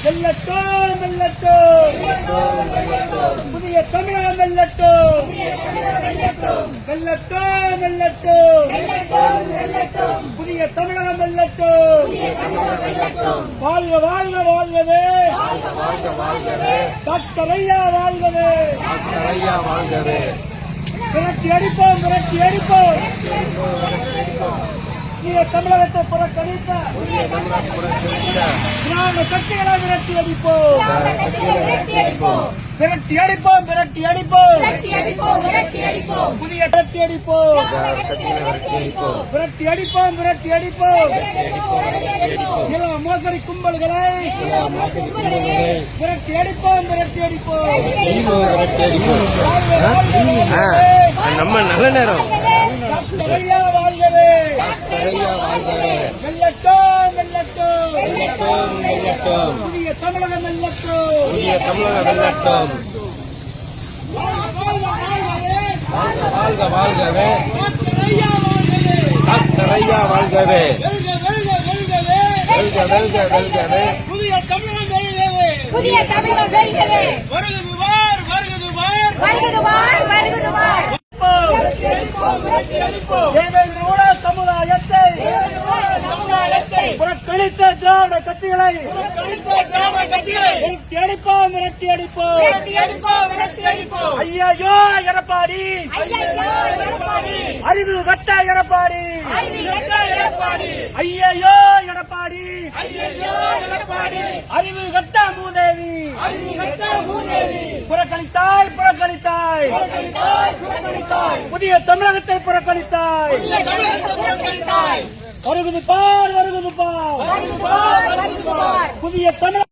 வெல்லட்டும் வெல்லட்டும் புதிய தமிழகம் வெல்லட்டும் வெல்லட்டும் வெல்லட்டும் புதிய தமிழகம் வெல்லட்டும் வாழ்க வாழ்க வாழ்கவே டாக்டர் ஐயா வாழ்கவே விரட்டி அடிப்போம் விரட்டி அடிப்போம் புதிய தமிழகத்தை புறக்கணித்த திராவிட கட்சிகளை விரட்டி அடிப்போம் விரட்டி அடிப்போம் விரட்டி அடிப்போம் புதிய விரட்டி அடிப்போம் விரட்டி அடிப்போம் விரட்டி அடிப்போம் நில மோசடி கும்பல்களை விரட்டி அடிப்போம் விரட்டி அடிப்போம் நம்ம நல்ல நேரம் வாழ்கவே வெல்லட்டும் வெல்லட்டும் புதிய தமிழகம் வெல்லட்டும் வாழ்க வாழ்கவே டாக்டர் ஐயா வாழ்கவே வெல்க வெல்க வெல்கவே புதிய தமிழகம் வெல்கவே வருகுதுவார் தேவேந்திர சமுதாயத்தை புறக்கணித்த திராவிட கட்சிகளை விரட்டி அடிப்போம் ஐயோ எடப்பாடி அறிவு கட்ட எடப்பாடி ஐயோ எடப்பாடி அறிவு கட்ட மூதேவி புறக்கணித்தாய் புதிய தமிழகத்தை புறக்கணித்தாய் வருகுது பார் புதிய தமிழ்